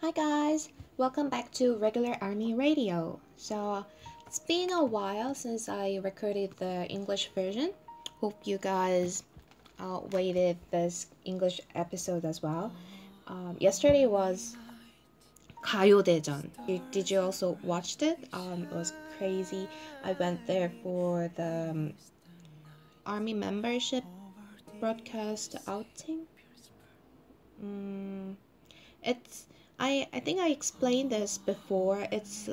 Hi guys, welcome back to regular Army Radio. So it's been a while since I recorded the English version. Hope you guys waited this English episode as well. Yesterday was 가요대전. Did you also watch it? It was crazy. I went there for the Army membership broadcast outing. It's I think I explained this before. It's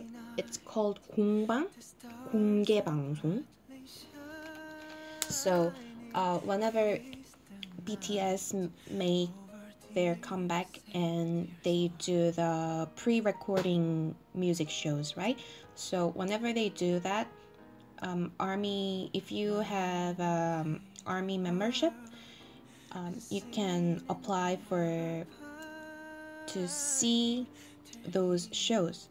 called 공개 방송. So whenever BTS make their comeback and they do the pre-recording music shows, right? So whenever they do that, Army, if you have Army membership, you can apply to see those shows.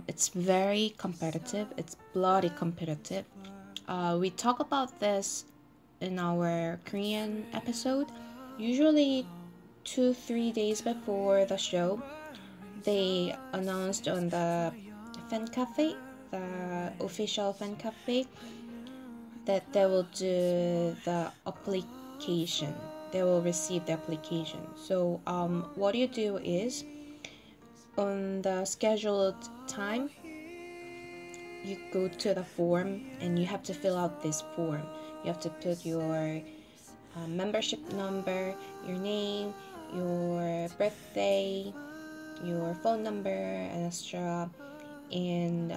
It's very competitive. It's bloody competitive. We talk about this in our Korean episode. Usually 2-3 days before the show, they announced on the fan cafe, the official fan cafe, that they will do the application. They will receive the application. So what you do is, on the scheduled time, you go to the form and you have to fill out this form. You have to put your membership number, your name, your birthday, your phone number, and etc. And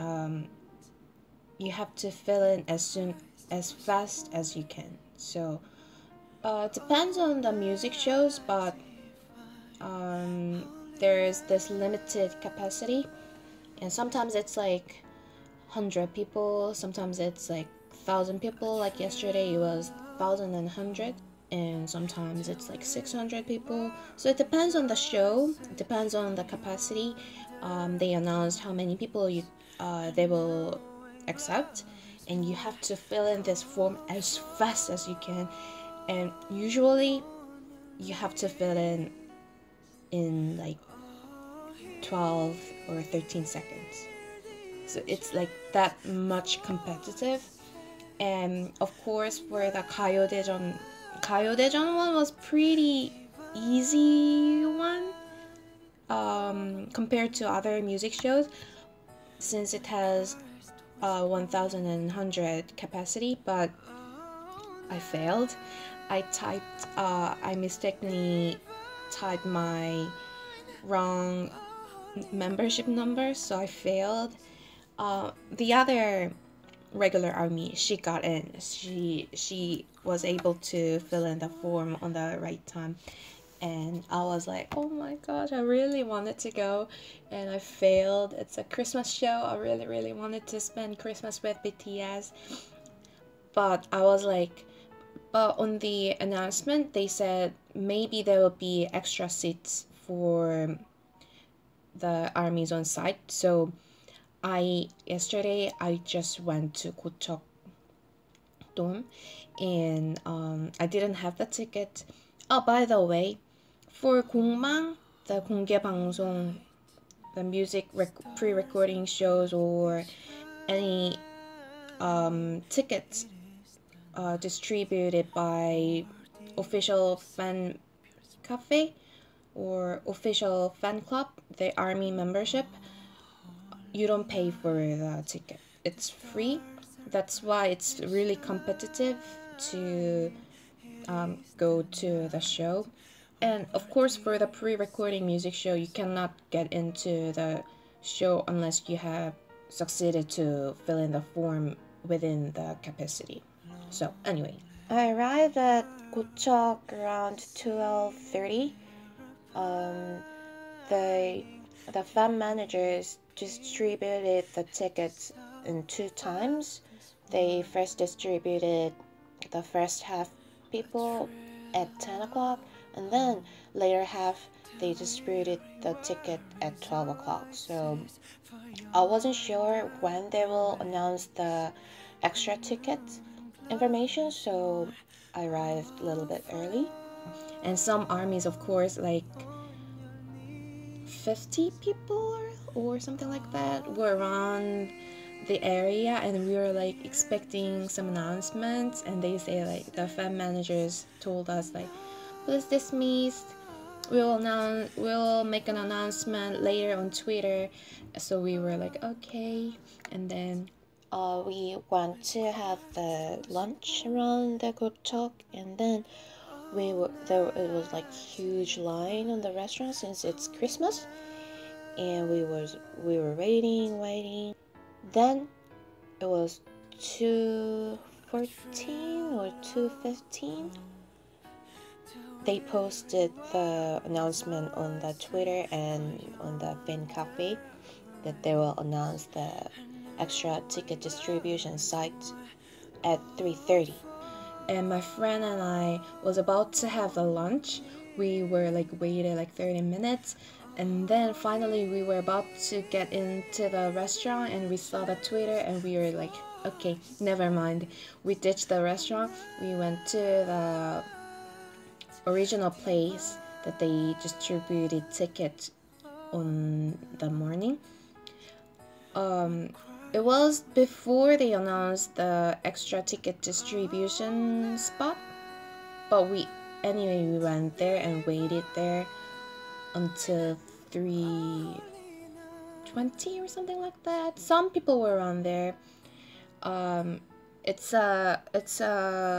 you have to fill in as fast as you can. So it depends on the music shows, but there's this limited capacity, and sometimes it's like 100 people, sometimes it's like 1,000 people. Like yesterday it was 1,100, and sometimes it's like 600 people. So it depends on the show, it depends on the capacity. They announced how many people they will accept, and you have to fill in this form as fast as you can. And usually you have to fill in like 12 or 13 seconds. So it's like that much competitive. And of course, for the Gayodaejun one was pretty easy one compared to other music shows, since it has 1,100 capacity. But I failed. I mistakenly typed my wrong membership number, so I failed. The other regular army, she got in. She was able to fill in the form on the right time, and I was like, oh my gosh, I really wanted to go, and I failed. It's a Christmas show. I really wanted to spend Christmas with BTS, but I was like, but on the announcement, they said maybe there will be extra seats for the armies on site. So yesterday I just went to Gocheok-dong, and I didn't have the ticket. Oh, by the way, for 공방, the 공개 방송, the music pre-recording shows, or any tickets distributed by official fan cafe or official fan club, the army membership, you don't pay for the ticket. It's free. That's why it's really competitive to go to the show. And of course, for the pre-recording music show, you cannot get into the show unless you have succeeded to fill in the form within the capacity. So anyway, I arrived at Gocheok around 12:30. The fan managers distributed the tickets in 2 times. They first distributed the first half people at 10 o'clock, and then later half they distributed the ticket at 12 o'clock. So I wasn't sure when they will announce the extra ticket information, so I arrived a little bit early. And some armies, of course, like 50 people or something like that were around the area, and we were like expecting some announcements, and they say like the fan managers told us like, please dismiss, we'll make an announcement later on Twitter. So we were like, okay. And then we went to have the lunch around the Gochok, and then it was like huge line on the restaurant since it's Christmas, and we were waiting. Then it was 2:14 or 2:15. They posted the announcement on the Twitter and on the fan cafe that they will announce the extra ticket distribution site at 3:30. And my friend and I was about to have a lunch. We were like waited like 30 minutes, and then finally we were about to get into the restaurant, and we saw the Twitter, and we were like, okay, never mind. We ditched the restaurant. We went to the original place that they distributed tickets on the morning. It was before they announced the extra ticket distribution spot, but we went there and waited there until 3:20 or something like that. Some people were on there. It's a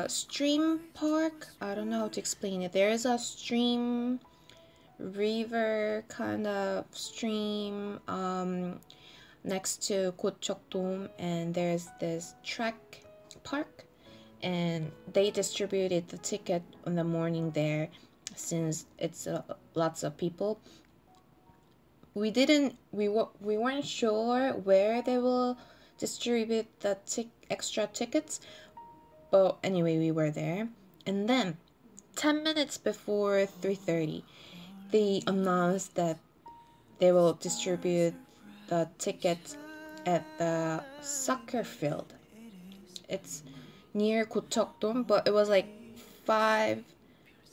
stream park. I don't know how to explain it. There is a stream, river kind of stream next to Gochok Dome, and there's this track park, and they distributed the ticket on the morning there since it's lots of people. We weren't sure where they will distribute the extra tickets, but anyway, we were there. And then 10 minutes before 3:30, they announced that they will distribute the tickets at the soccer field. It's near Gocheok-dong, but it was like 500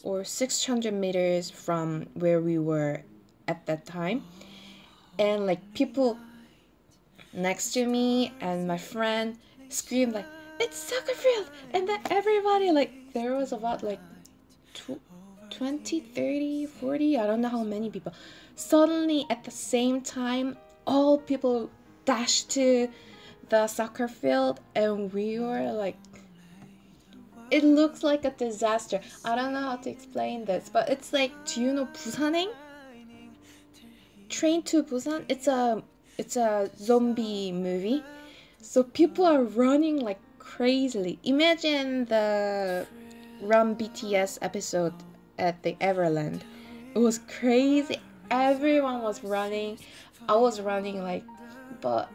or 600 meters from where we were at that time. And like people next to me and my friend screamed like, it's soccer field! And then everybody, like, there was about like 20, 30, 40, I don't know how many people. Suddenly at the same time, all people dashed to the soccer field, and we were like, it looks like a disaster. I don't know how to explain this, but it's like, do you know Busan행? Train to Busan? It's a zombie movie. So people are running like crazily. Imagine the Run BTS episode at the Everland. It was crazy. Everyone was running. I was running like, but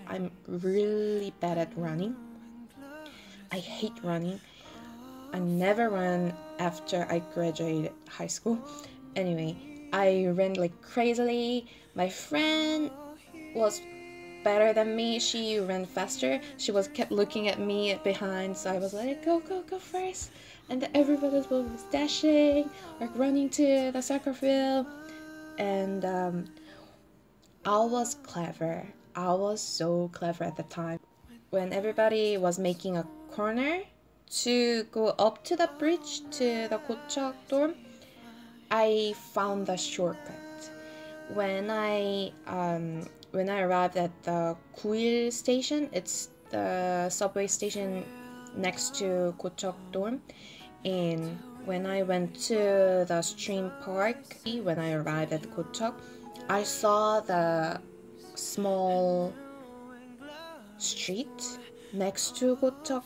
I'm really bad at running. I hate running. I never ran after I graduated high school. Anyway, I ran like crazily. My friend was better than me. She ran faster. She kept looking at me behind, so I was like, go first. And then everybody was dashing, like running to the soccer field. And I was clever. I was so clever at the time. When everybody was making a corner to go up to the bridge to the Gocheok dorm, I found the shortcut. When I arrived at the Guil station, it's the subway station next to Gocheok dorm, and when I went to the stream park, when I arrived at Gocheok, I saw the small street next to Gocheok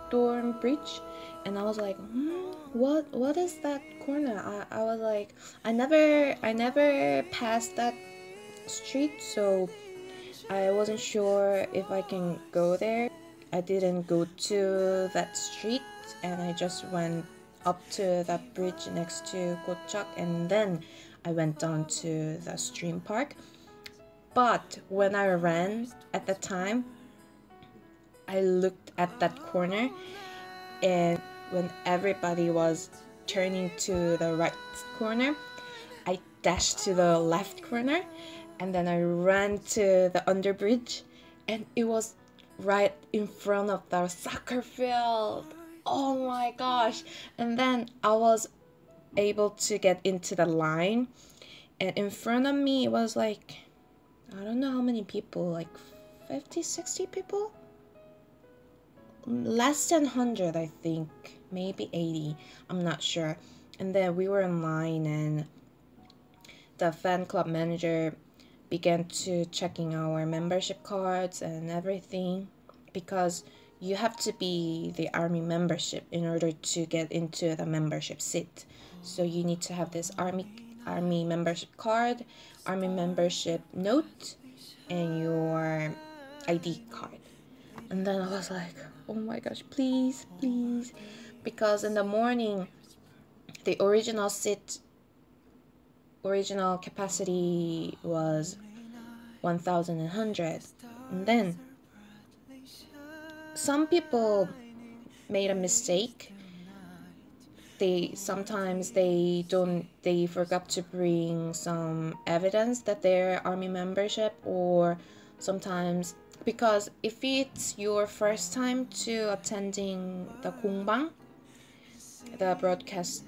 dorm bridge, and I was like, what is that corner? I was like, I never passed that street, so I wasn't sure if I can go there. I didn't go to that street, and I just went up to that bridge next to Gocheok, and then I went down to the stream park. But when I ran at the time, I looked at that corner, and when everybody was turning to the right corner, I dashed to the left corner, and then I ran to the underbridge, and it was right in front of the soccer field. Oh my gosh. And then I was able to get into the line, and in front of me it was like, I don't know how many people, like 50, 60 people? Less than 100, I think. Maybe 80. I'm not sure. And then we were in line, and the fan club manager began to checking our membership cards and everything, because you have to be the army membership in order to get into the membership seat. So you need to have this army membership card, army membership note, and your ID card. And then I was like, oh my gosh, please, please. Because in the morning, the original capacity was 1,100. And then some people made a mistake. They forgot to bring some evidence that they're army membership, or sometimes, because if it's your first time to attending the 공방, the broadcast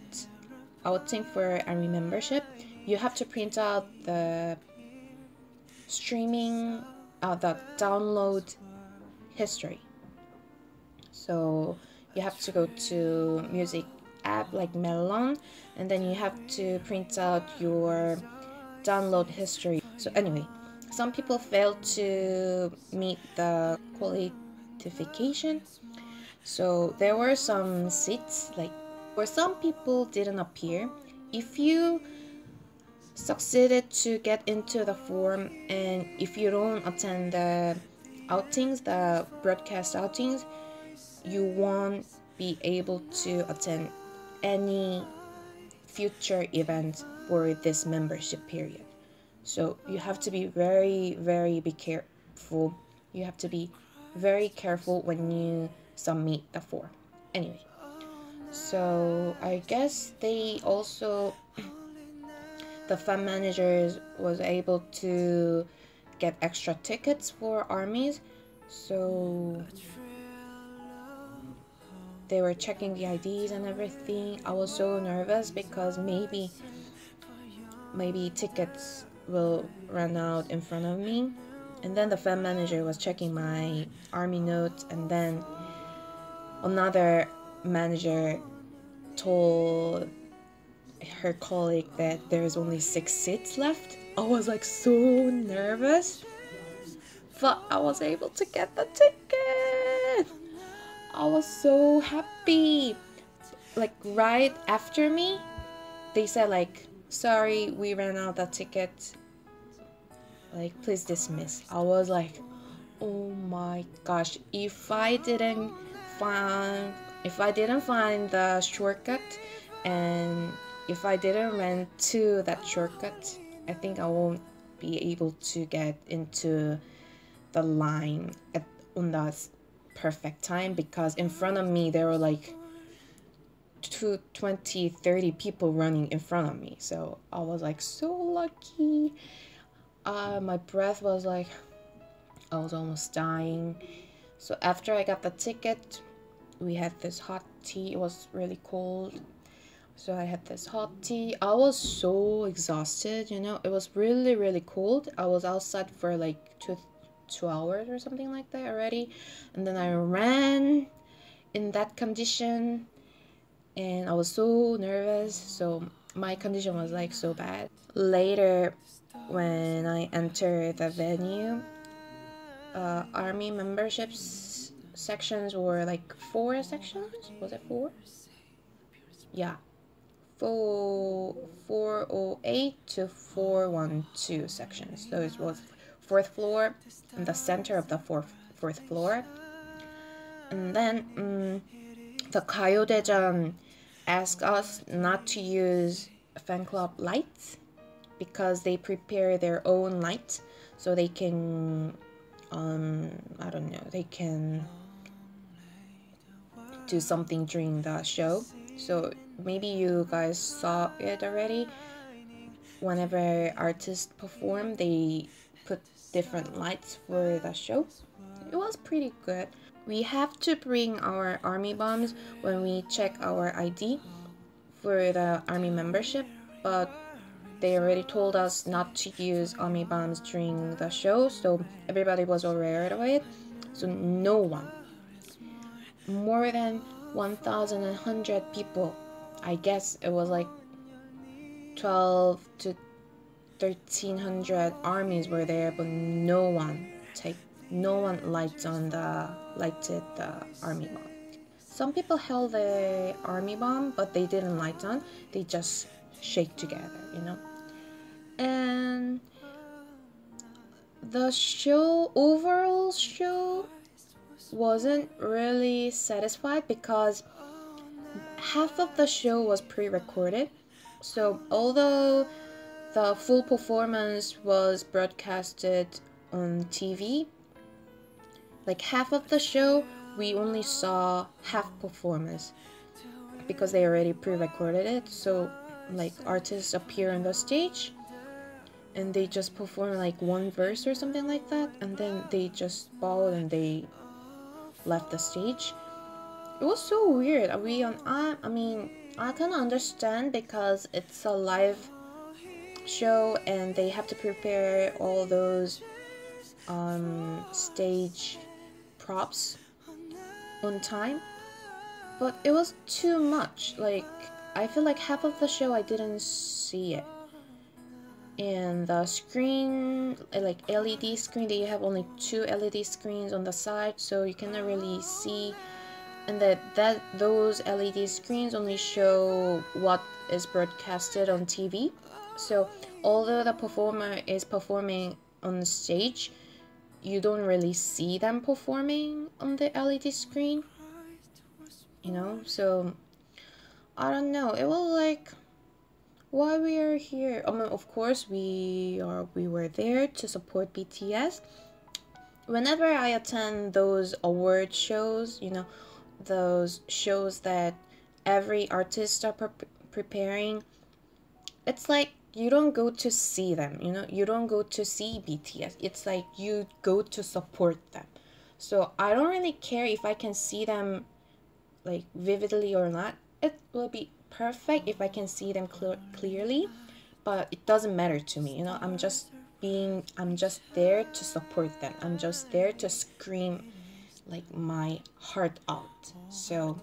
outing for army membership, you have to print out the the download history. So you have to go to music app like Melon, and then you have to print out your download history. So anyway, some people failed to meet the qualification. So there were some seats like where some people didn't appear. If you succeeded to get into the form, and if you don't attend the outings, the broadcast outings, you won't be able to attend any future event for this membership period. So you have to be very, very be careful. You have to be very careful when you submit the form. Anyway, so I guess they also the fan managers was able to get extra tickets for armies, so they were checking the IDs and everything. I was so nervous because maybe tickets will run out in front of me. And then the fan manager was checking my army notes, and then another manager told her colleague that there's only 6 seats left. I was like so nervous, but I was able to get the ticket. I was so happy. Like right after me, they said like, sorry, we ran out the ticket, like please dismiss. I was like, oh my gosh, if I didn't find the shortcut, and if I didn't run to that shortcut, I think I won't be able to get into the line on the perfect time, because in front of me there were like 20-30 people running in front of me. So I was like so lucky. My breath was like, I was almost dying. So after I got the ticket, we had this hot tea. It was really cold, so I had this hot tea. I was so exhausted, it was really, really cold. I was outside for like two hours or something like that already, and then I ran in that condition, and I was so nervous. So my condition was like so bad. Later, when I entered the venue, army memberships sections were like 4 sections. Was it 4? Yeah, 408 to 412 sections. So it was 4th floor, in the center of the fourth floor. And then the Gayodaejun asked us not to use fan club lights, because they prepare their own lights, so they can I don't know, they can do something during the show. So maybe you guys saw it already. whenever artists perform, they put different lights for the show. It was pretty good. We have to bring our army bombs when we check our ID for the army membership, but they already told us not to use army bombs during the show, so everybody was aware of it. So no one, more than 1,100 people, I guess it was like 12 to 1,300 armies were there, but no one lighted the army bomb. Some people held the army bomb, but they didn't light on. They just shake together, you know. And the overall show wasn't really satisfied because half of the show was pre-recorded. So although the full performance was broadcasted on TV, like half of the show we only saw half performance because they already pre-recorded it. So like artists appear on the stage and they just perform like one verse or something like that, and then they just bowed and they left the stage. It was so weird. I mean, I kind of understand because it's a live show and they have to prepare all those stage props on time, but it was too much. Like, I feel like half of the show I didn't see it. And the screen, like LED screen, they have only 2 LED screens on the side, so you cannot really see. And those LED screens only show what is broadcasted on TV. So although the performer is performing on the stage, you don't really see them performing on the LED screen, you know. So I don't know, it was like, why we are here? I mean, of course we were there to support BTS. Whenever I attend those award shows, you know, those shows that every artist are preparing, it's like you don't go to see them, you know, you don't go to see BTS. It's like you go to support them. So I don't really care if I can see them like vividly or not. It will be perfect if I can see them clearly, but it doesn't matter to me, you know. I'm just there to support them. I'm just there to scream like my heart out. So,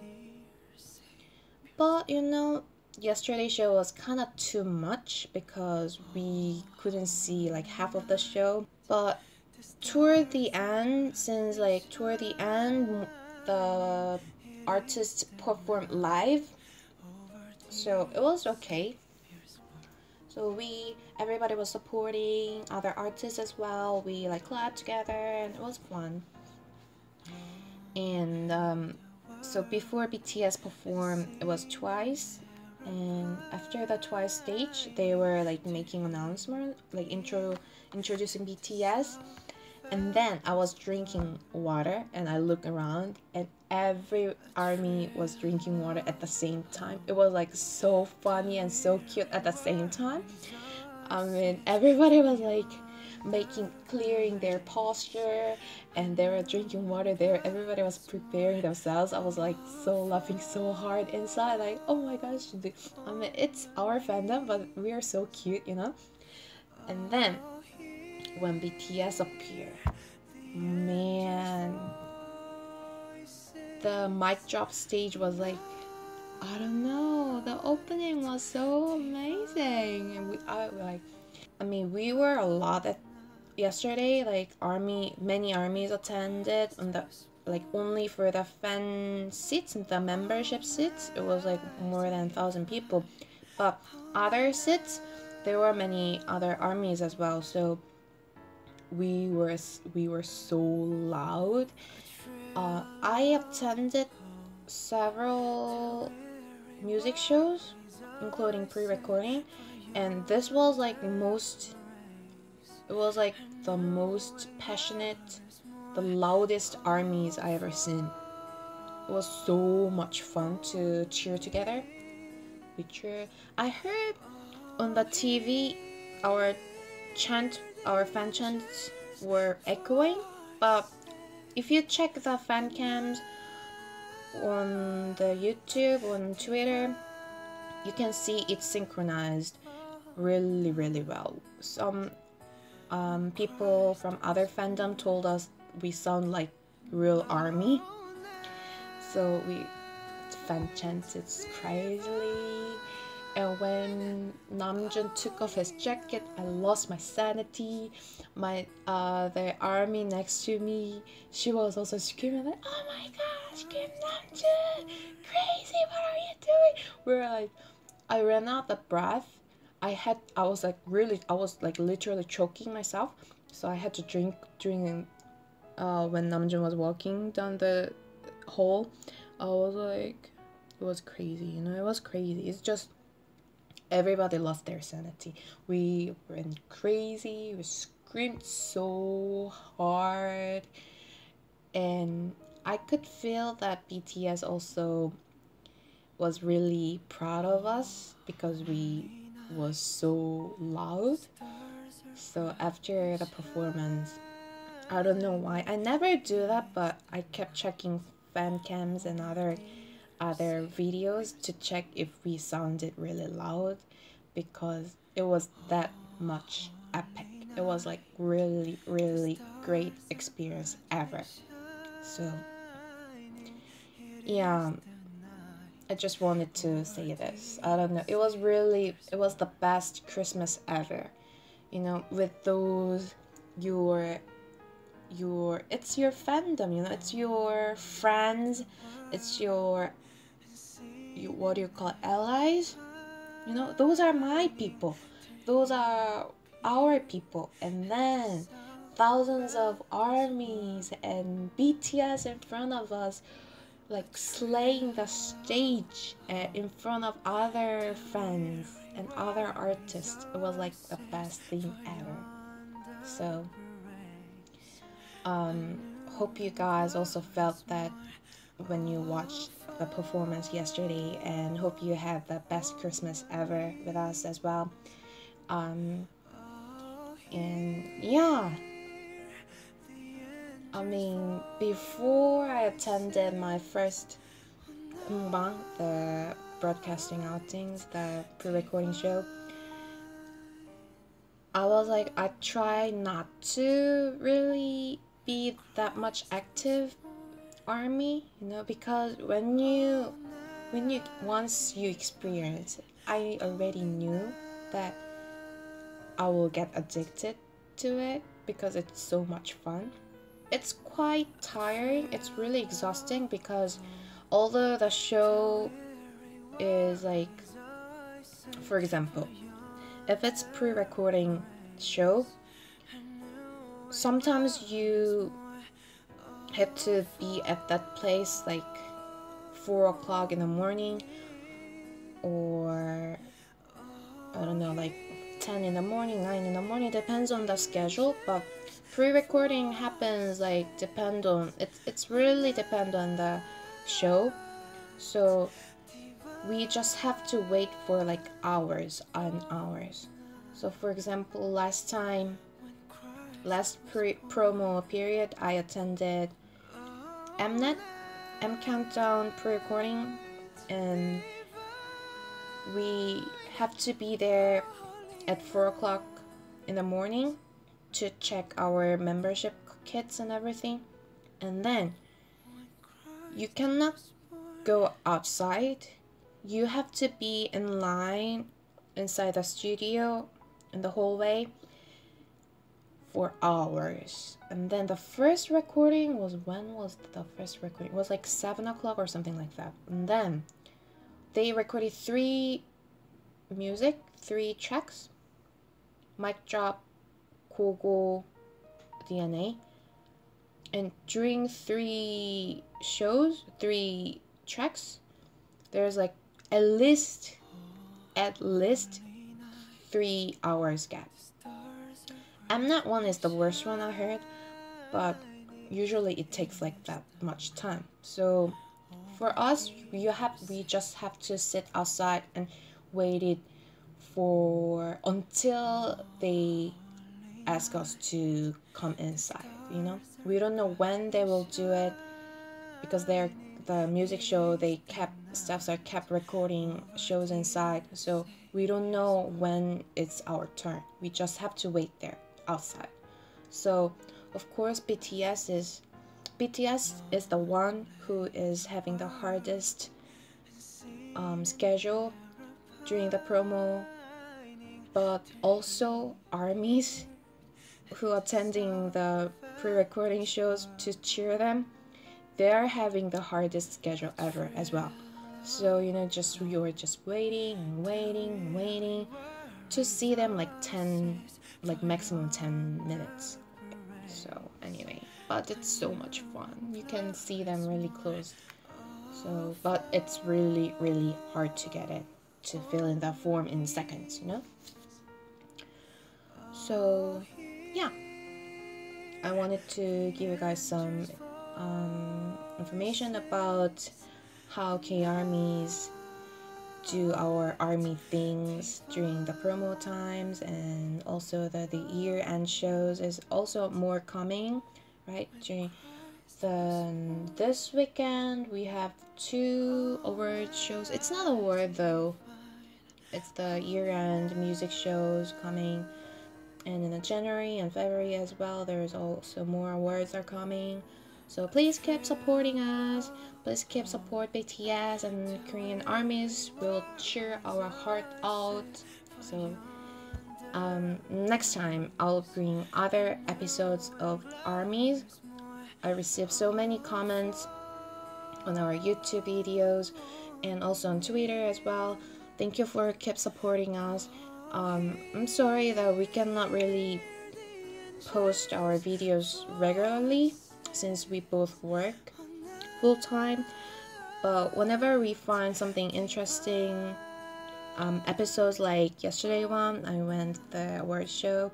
but you know, yesterday's show was kind of too much because we couldn't see like half of the show. But toward the end, the artists performed live, so it was okay. So everybody was supporting other artists as well. We like clapped together and it was fun. And so before BTS performed, it was Twice, and after the Twice stage, they were like making announcement, like introducing BTS. And then I was drinking water and I look around and every ARMY was drinking water at the same time. It was like so funny and so cute at the same time. I mean, everybody was like clearing their posture and they were drinking water there. Everybody was preparing themselves. I was like so laughing so hard inside, like, oh my gosh, I mean, it's our fandom, but we are so cute, you know. And then when BTS appeared, man, the mic drop stage was like, I don't know, the opening was so amazing. And we were a lot at yesterday, like many armies attended on the, like, only for the fan seats and the membership seats, it was like more than 1,000 people. But other seats, there were many other armies as well, so we were so loud. I attended several music shows, including pre-recording, and this was like the most passionate, the loudest armies I ever seen. It was so much fun to cheer together. We cheer. I heard on the TV our our fan chants were echoing, but if you check the fan cams on the YouTube, on Twitter, you can see it's synchronized really, really well. Some people from other fandom told us we sound like real ARMY. So fan chants, it's crazily. And when Namjoon took off his jacket, I lost my sanity. The ARMY next to me, she was also screaming like, "Oh my gosh, Kim Namjoon, crazy! What are you doing?" We're like, I ran out of breath. I was like literally choking myself. So I had to drink during when Namjoon was walking down the hall. I was like, it was crazy, it was crazy. It's just everybody lost their sanity. We went crazy, we screamed so hard, and I could feel that BTS also was really proud of us because we was so loud. So after the performance, I don't know why, I never do that, but I kept checking fan cams and other videos to check if we sounded really loud, because it was that much epic. It was like really, really great experience ever. So yeah, I just wanted to say this. I don't know, it was the best Christmas ever, with those it's your fandom, it's your friends, it's your what do you call it, allies, those are my people, those are our people, and then thousands of ARMYs and BTS in front of us, like slaying the stage in front of other fans and other artists. It was like the best thing ever. So hope you guys also felt that when you watched the performance yesterday, and hope you had the best Christmas ever with us as well. And yeah, I mean, before I attended my first mukbang, the broadcasting outings, the pre-recording show, I was like, I try not to really be that much active ARMY, because when you once you experience it, I already knew that I will get addicted to it because it's so much fun. It's quite tiring, it's really exhausting, because although the show is like, for example, if it's pre-recording show, sometimes you have to be at that place like 4 o'clock in the morning, or I don't know, like 10 in the morning, 9 in the morning, depends on the schedule. But pre-recording happens like it's really depend on the show. So we just have to wait for like hours and hours. So for example, last promo period, I attended Mnet, M Countdown pre-recording, and we have to be there at 4 o'clock in the morning to check our membership kits and everything. And then you cannot go outside. You have to be in line inside the studio in the hallway for hours. And then the first recording was, when was the first recording? It was like 7 o'clock or something like that. And then they recorded 3 tracks: Mic Drop, Gogo, DNA. And during 3 tracks, there's like at least 3 hours gap. Mnet one is the worst one I heard, but usually it takes like that much time. So for us, we just have to sit outside and waited for until they ask us to come inside, you know. We don't know when they will do it because they're the music show, staffs are kept recording shows inside, so we don't know when it's our turn. We just have to wait there outside. So of course BTS is the one who is having the hardest schedule during the promo, but also ARMYs who are attending the pre-recording shows to cheer them, they're having the hardest schedule ever as well. So you know, you're just waiting and waiting and waiting to see them like maximum 10 minutes. So anyway, but it's so much fun. You can see them really close. So but it's really hard to get it to fill in that form in seconds, you know. So yeah, I wanted to give you guys some information about how K-ARMYs do our ARMY things during the promo times, and also the year-end shows is also more coming, right? During this weekend we have 2 award shows. It's not award though, it's the year-end music shows coming, and in January and February as well there's also more awards are coming. So please keep supporting us, please keep support BTS and Korean ARMYs. We'll cheer our heart out. So next time I'll bring other episodes of ARMYs. I received so many comments on our YouTube videos and also on Twitter as well. Thank you for keep supporting us. I'm sorry that we cannot really post our videos regularly since we both work full-time, but whenever we find something interesting, episodes like yesterday one, I went the award show,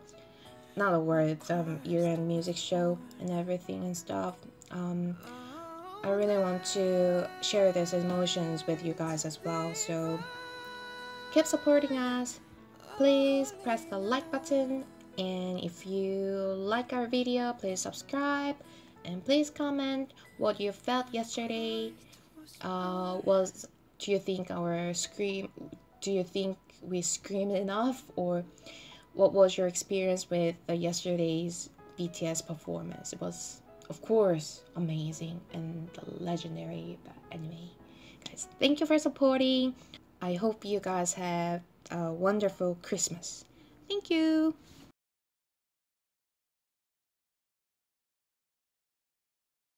not award, year-end music show and everything and stuff. I really want to share these emotions with you guys as well, so keep supporting us. Please press the like button, and if you like our video, please subscribe, and please comment what you felt yesterday. Do you think we screamed enough, or what was your experience with yesterday's BTS performance? It was, of course, amazing and legendary. But anyway, guys, thank you for supporting. I hope you guys have a wonderful Christmas. Thank you.